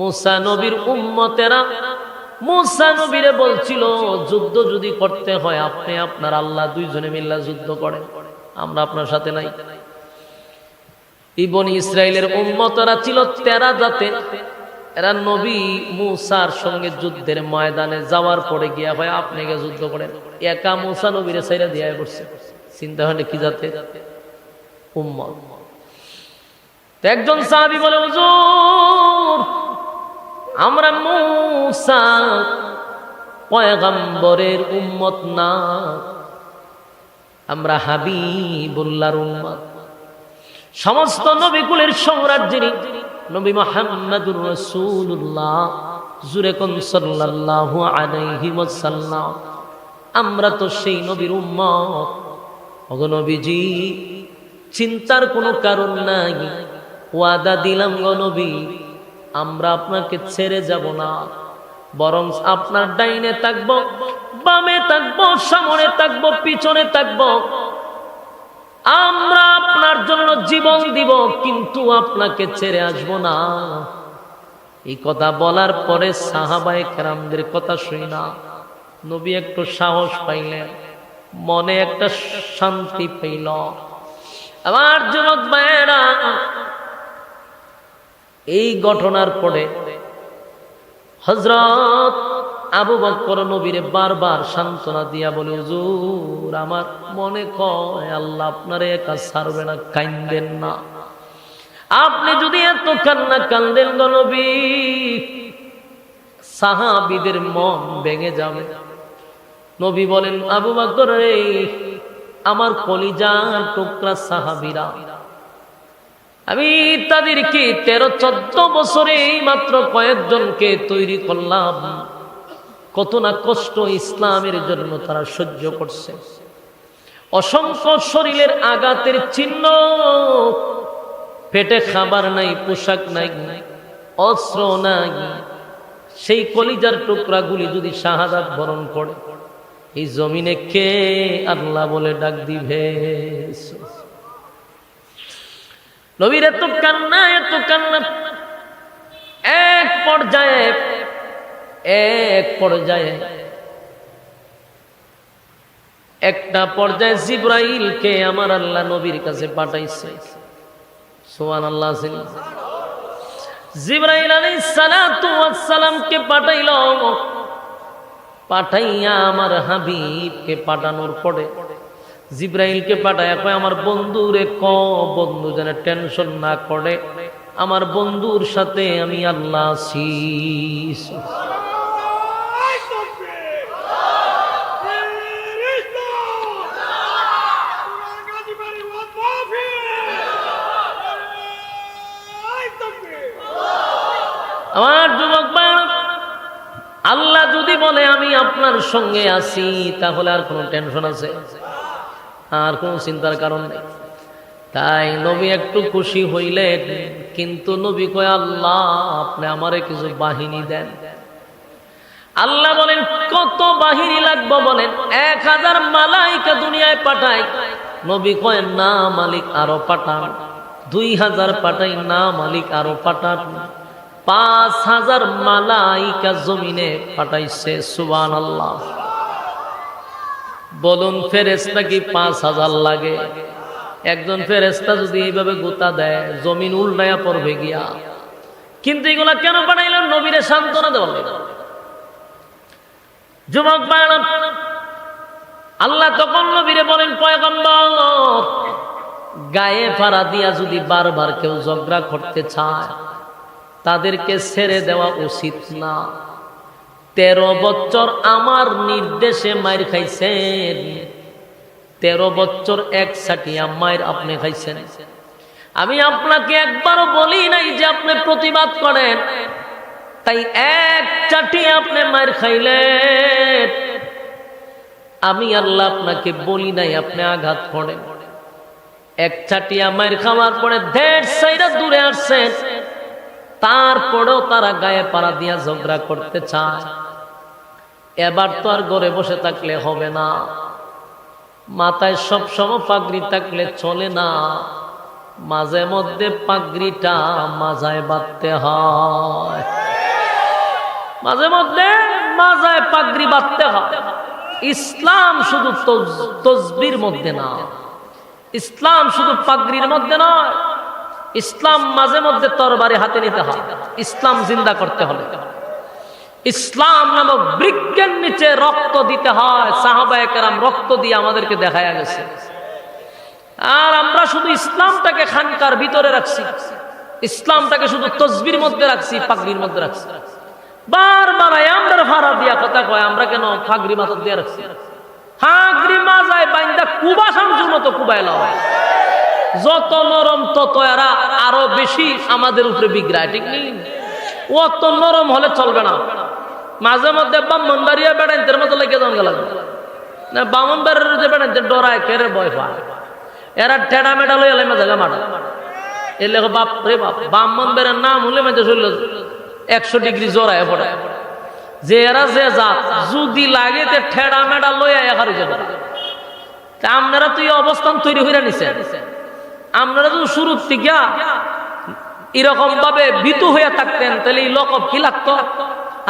মুসা নবীর উম্মতেরা মুসা নবীরে বলছিল, যুদ্ধ যদি করতে হয় আপনি আপনার আল্লাহ দুইজনে মিল্লা যুদ্ধ করেন, আমরা আপনার সাথে নাই। বনী ইসরাইলের উম্মতরা ছিল 13 জাতের। এরা নবী মুসার সঙ্গে যুদ্ধের ময়দানে যাওয়ার পরে গিয়া হয় আপনি গিয়ে যুদ্ধ করেন, একা মুসা নবীরে ছাইরা দিয়া করছে। চিন্তা হয় কি জাতে উম্মত। একজন সাহাবী বলে, হুজুর আমরা মুসা পয়গম্বরের উম্মত না, আমরা হাবিবুল্লাহর উম্মত। সমস্ত নবীকুলের সম্রাট যিনি নবী মুহাম্মদুর রাসূলুল্লাহ, জুরে কোন সাল্লাল্লাহু আলাইহি ওয়াসাল্লাম, আমরা তো সেই নবীর উম্মত। ওগো নবীজি, চিন্তার কোনো কারণ নাই, ওয়াদা দিলাম গো নবী, আমরা আপনাকে ছেড়ে যাব না, বরং আপনার ডাইনে থাকবো, বামে থাকবো, সামনে থাকবো, পিছনে থাকবো, আমরা আপনার জন্য জীবন দিব, কিন্তু আপনাকে ছেড়ে আসবো না। এই কথা বলার পরে সাহাবায়ে কেরামদের কথা শুই না নবী একটু সাহস পাইলেন, মনে একটা শান্তি পাইল। আমার যুবক ভাইয়েরা, এই ঘটনার পরে হযরত আবু বকর নবীরে বারবার সান্ত্বনা দিয়া বলে, হুজুর আমার মনে কয় আল্লাহ আপনারে একা ছাড়বে না, কাঁদেন না। আপনি যদি এত কান্না কান্দেন গো নবী, সাহাবীদের মন ভেঙে যাবে। নবী বলেন, আবু বকর রে, আমার কলিজার টুকরা সাহাবীরা, আমি তাদেরকে 13-14 বছরে মাত্র কয়েকজনকে তৈরি করলাম, কত না কষ্ট ইসলামের জন্য তারা সহ্য করছে। অসংখ্য শরীরের আঘাতের চিহ্ন, পেটে খাবার নাই, পোশাক নাই, অস্ত্র নাই, সেই কলিজার টুকরাগুলি যদি শাহাদাত বরণ করে, এই জমিনে কে আল্লাহ বলে ডাক দিবে? নবীর এত কান্না, এত কান্না, এক পর্যায়ে একটা পর্যায়ে জিবরাইলকে আমার আল্লাহ নবীর কাছে পাঠাইছে। সুবহানাল্লাহ। জিবরাইল আলাইহিস সালাতু ওয়াস সালামকে পাঠাইল, পাঠাইয়া আমার হাবিবকে পাঠানোর পরে জিবরাইলকে পাঠায় কয়, আমার বন্ধুরে বন্ধু যেন টেনশন না করে, আমার বন্ধুর সাথে আমি আল্লাহ আছি। আমার যুবক ভাই, আল্লাহ যদি বলে আমি আপনার সঙ্গে আছি, তাহলে আর কোনো টেনশন আছে? আর কোনো চিন্তার কারণ নেই। তাই নবী একটু খুশি হইলেন, কিন্তু নবী কয়, আল্লাহ আপনি আমারে কিছু বাহিনী দেন। আল্লাহ বলেন, কত বাহিনী লাগবে বলেন? 1000 মালাইকা দুনিয়ায় পাঠায়। নবী কয়, না মালিক আরো পাঠান। 2000 পাঠাই, না মালিক আরো পাঠান। 5000 মালাইকা জমিনে পাঠাইছে। সুবহানাল্লাহ। বলুন ফেরেশতা কি 5000 লাগে? একজন ফেরেশতা যদি এইভাবে গোতা দেয়, জমিন উল্টায়া পড়বে গিয়া। কিন্তু এগুলা কেন পাঠাইলেন? নবীরে সান্ত্বনা দেওয়ার জন্য। যুবক ভাইরা, আল্লাহ তখন নবীরে বলেন, পয়গম্বর, গায়ে ফাড়া দিয়া যদি বারবার কেউ ঝগড়া করতে চায়, তাদেরকে ছেড়ে দেওয়া উচিত না। 13 বছর আমার নির্দেশে মাইর খাইছেন, 13 বছর এক সাটিয়া মাইর আপনি খাইছেন। আমি আপনাকে একবারও বলি নাই যে আপনি প্রতিবাদ করেন, তাই এক চাটি আপনি মাইর খাইলেন। আমি আল্লাহ আপনাকে বলি নাই আপনি আঘাত করেন। এক চাটিয়া মাইর খাওয়ার পরে দেড় সাইডা দূরে আসছেন, তারপরেও তারা গায়ে পাড়া দিয়া ঝগড়া করতে চায়। এবার তো আর ঘরে বসে থাকলে হবে না, মাথায় সবসময় পাগড়ি থাকলে চলে না, মাঝে মধ্যে পাগড়িটা মাজায় বাঁধতে হয়। মাঝে মধ্যে মাজায় পাগড়ি বাঁধতে হয়। ইসলাম শুধু তসবির মধ্যে না, ইসলাম শুধু পাগড়ির মধ্যে নয়, ইসলাম মাঝে মধ্যে তরবারি হাতে নিতে হয়। ইসলাম জিন্দা করতে হলে ইসলাম নামক বৃক্ষের নিচে রক্ত দিতে হয়। সাহাবায়ে কেরাম রক্ত দিয়ে আমাদেরকে দেখায়া গেছে। আর আমরা শুধু ইসলামটাকে খানকার ভিতরে রাখছি, ইসলামটাকে শুধু তসবির মধ্যে রাখছি, পাগড়ির মধ্যে রাখছি। বারবার আমরা ভাড়া দিয়া কথা কয়, আমরা কেন পাগড়ি মাথা দিয়ে রাখছি? পাগড়ি মাজায় বাইন্দা কুবা শামসুর মতো কুবাইলা হয়। যত নরম তত এরা আরো বেশি আমাদের উপরে বিগ্রায়, ঠিক নেই? অত নরম হলে চলবে না। মাঝে মধ্যে ব্রাহ্মণবাড়িয়া বেড়াইতের মতো লেগে যান গেল না, ব্রাহ্মণবাড়ির যে বেড়াইতে ডরায় কেড়ে ভয় পায়। এরা টেড়া মেডা লই এলে জায়গা মারা এলে বাপ রে বাপ, ব্রাহ্মণবাড়ির নাম হলে মেঝে শরীর 100 ডিগ্রি জোড়ায় পড়ে। যে এরা যে জাত যদি লাগে তে ঠেড়া মেডা লইয়া এখানে যাবে। আপনারা তো এই অবস্থান তৈরি হইরা নিছেন। আপনারা যদি শুরুর থেকে এরকম ভাবে ভীতু হইয়া থাকতেন তাহলে এই লকব কি লাগতো,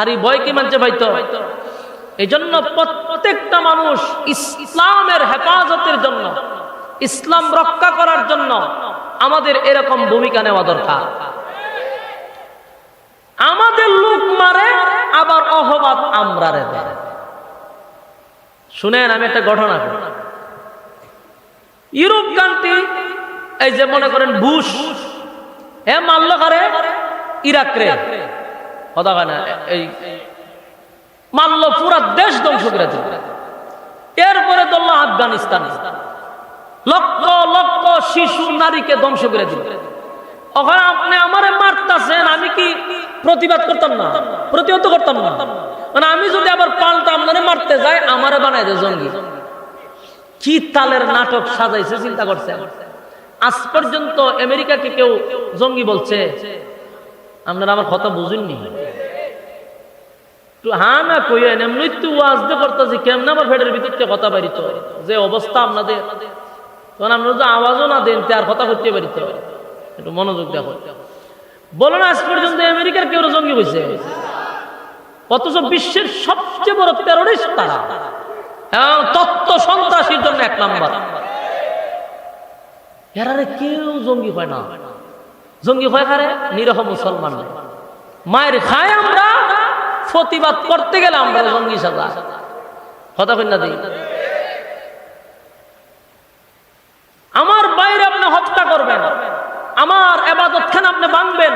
আর এই ভয় কি মানছে পাইতো? এই জন্য প্রত্যেকটা মানুষ ইসলামের হেফাজতের জন্য, ইসলাম রক্ষা করার জন্য আমাদের এরকম ভূমিকা নেওয়া দরকার। আমাদের লোক মারে, আবার অহবাদ আমরা রে দেয়। শুনেন, আমি একটা ঘটনা করি। ইউরোপ কান্ট্রি, এই যে মনে করেন বুশ, এ মারলো কারে? ইরাক রে, কথা হয় না, এই মারলো, পুরা দেশ ধ্বংস করে দিল। এরপরে ধরলো আফগানিস্তান, লক্ষ লক্ষ শিশু নারীকে ধ্বংস করে দিল। ওখানে আপনি আমারে মারতেছেন, আমি কি প্রতিবাদ করতাম না? প্রতিহত করতাম না? মানে আমি যদি আবার পাল্টা আপনারে মারতে যাই, আমারে বানাই দেয় জঙ্গি। কি তালের নাটক সাজাইছে চিন্তা করছেন? আজ পর্যন্ত আমেরিকাকে কেউ জঙ্গি বলছে? আপনারা আমার কথা বুঝেননি। হ্যাঁ না কইয়েন, এমনি তো ওয়াজ দিয়ে করতেছি, কেমন আমার ফেডের ভিতর থেকে কথা বাড়িত যে অবস্থা আপনাদের, তখন আপনারা যদি আওয়াজও না দেন আর কথা করতে পারিত। একটু মনোযোগ দেখো। বলো না, আজ পর্যন্ত আমেরিকার কেউ জঙ্গি হয়েছে? অথচ বিশ্বের সবচেয়ে বড় টেরোরিস্ট তারা, তত্ত্ব সন্ত্রাসীর জন্য 1 নাম্বার। এরারে কেউ জঙ্গি হয় না। জঙ্গি হয় কারে? নিরহ মুসলমান। মায়ের খায় আমরা, প্রতিবাদ করতে গেলে আমরা জঙ্গি সাজা। কথা কই না দিই? আমার বাইরে আপনি হত্যা করবেন, আমার ইবাদত খানা আপনি ভাঙবেন,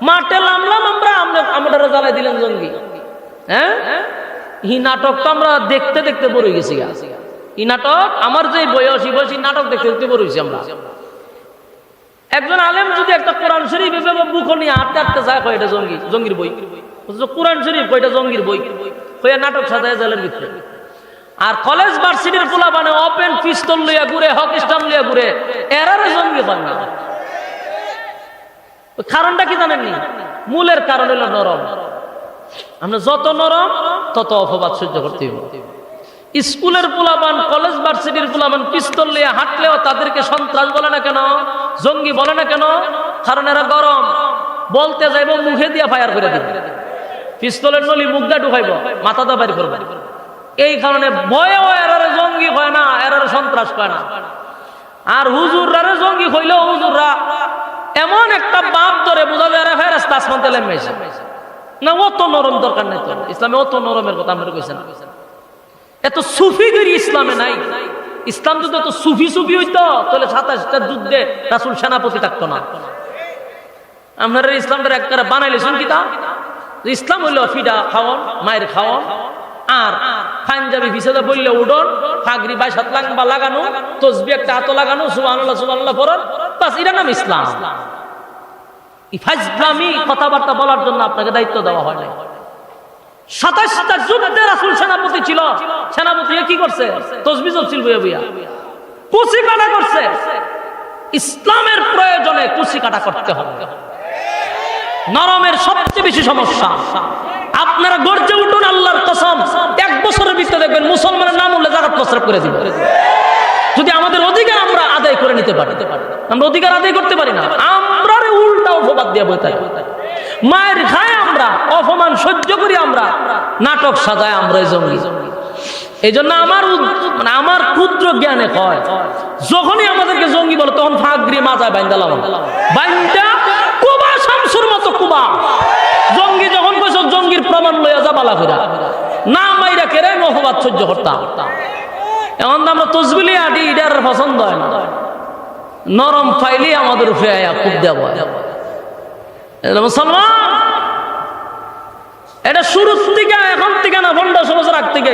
মাঠে নামলাম আমরা জ্বালাই দিলেন জঙ্গি। হ্যাঁ, এই নাটক তো আমরা দেখতে দেখতে বড় হয়ে গেছি। এই নাটক আমার যে বয়সী নাটক দেখতে দেখতে বড় হয়েছি আমরা। একজন আলেম যদি একটা কোরআন শরীফ এভাবে বুক নিয়ে হাঁটতে হাঁটতে যায়, কয় এটা জঙ্গির বই। কোরআন শরীফ কয়টা জঙ্গির বই, কয়ে নাটক সাজায় জালের ভিতরে। আর কলেজ ভার্সিটির পোলা মানে ওপেন পিস্তল লইয়া ঘুরে, হক স্টাম লইয়া ঘুরে, এরারে জঙ্গি হয় না। কারণটা কি জানেননি? মূলের কারণ হলো নরম। আমরা যত নরম তত অপবাদ সহ্য করতে হবে। স্কুলের পোলাবান, কলেজ ভার্সিটির পোলাবান পিস্তল নিয়ে হাঁটলেও তাদেরকে সন্ত্রাস বলে না কেন, জঙ্গি বলে না কেন? কারণ এরা গরম, বলতে যাইব মুখে দিয়া ফায়ার করে দিবে। পিস্তলের নলি মুখ দিয়ে ঢুকাইব, মাথা দা বাইর করবে। এই কারণে ভয়েও এরারে জঙ্গি হয় না, এরারে সন্ত্রাস হয় না। আর হুজুররা জঙ্গি হইলেও হুজুররা এমন একটা বাপ ধরে বোঝা যায় ফেরেশতা আসমান থেকে নেমেছে না। অত নরম দরকার নেই তো, ইসলামে অত নরমের কথা আমরা কইছেন। এত সুফিগিরি ইসলামে নাই। ইসলাম যদি এত সুফি হইতো তাহলে 27টা যুদ্ধে রাসূল সেনাপতি থাকতো না। আপনারা ইসলামটা একটা বানাইলেছেন কি? তা ইসলাম হইল ফিডা খাওয়ান, মায়ের খাওয়ান, আর পাঞ্জাবি ভিসাদা বললে উডন, পাগড়ি 22 লাম্বা লাগানো, তসবিহ একটা হাতে লাগানো, সুবহানাল্লাহ সুবহানাল্লাহ পড়ার, বাস এর নাম ইসলাম। ইসলামী কথাবার্তা বলার জন্য আপনাকে দায়িত্ব দেওয়া হয় নাই। 27টা যুদ্ধে রাসূল সেনাপতি ছিল। সেনাপতি কি করছে? তসবিহ চলছিল বইয়া বইয়া, কুচি কাটা করছে। ইসলামের প্রয়োজনে কুচি কাটা করতে হবে। নরমের সবচেয়ে বেশি সমস্যা। আপনারা গর্জে উঠুন, আল্লাহর কসম 1 বছরের ভিতরে দেখবেন মুসলমানের নাম উল্লেখ জাকাত প্রস্তাব করে দিবে। যদি আমাদের অধিকার আমরা আদায় করে নিতে পারি। আমরা অধিকার আদায় করতে পারি না, আমরা উল্টা অপবাদ দিয়ে বইতে মায়ের খায় আমরা আমরা, অপমান সহ্য করি আমরা, নাটক সাজায় আমরা জঙ্গি। এই জন্য আমার ক্ষুদ্র জ্ঞানে কয়, যখনই আমাদেরকে জঙ্গি বলে তখন ফাঁকরি মাজায় বাইন্দালাম, বাইন্দা কুবা শামসুর মতো কুবা। জঙ্গি যখন কইছ জঙ্গির প্রমাণ লইয়া যা বালা ফেরা, না মাইরা কেড়ে অপবাদ সহ্য করতাম। এখন আমরা তসবিলি আটি, ইডার পছন্দ হয় না, নরম ফাইলি আমাদের উপরে খুব দেব। মুসলমান, এটা শুরুর থেকে, এখন থেকে না, 1500 বছর আগ থেকে।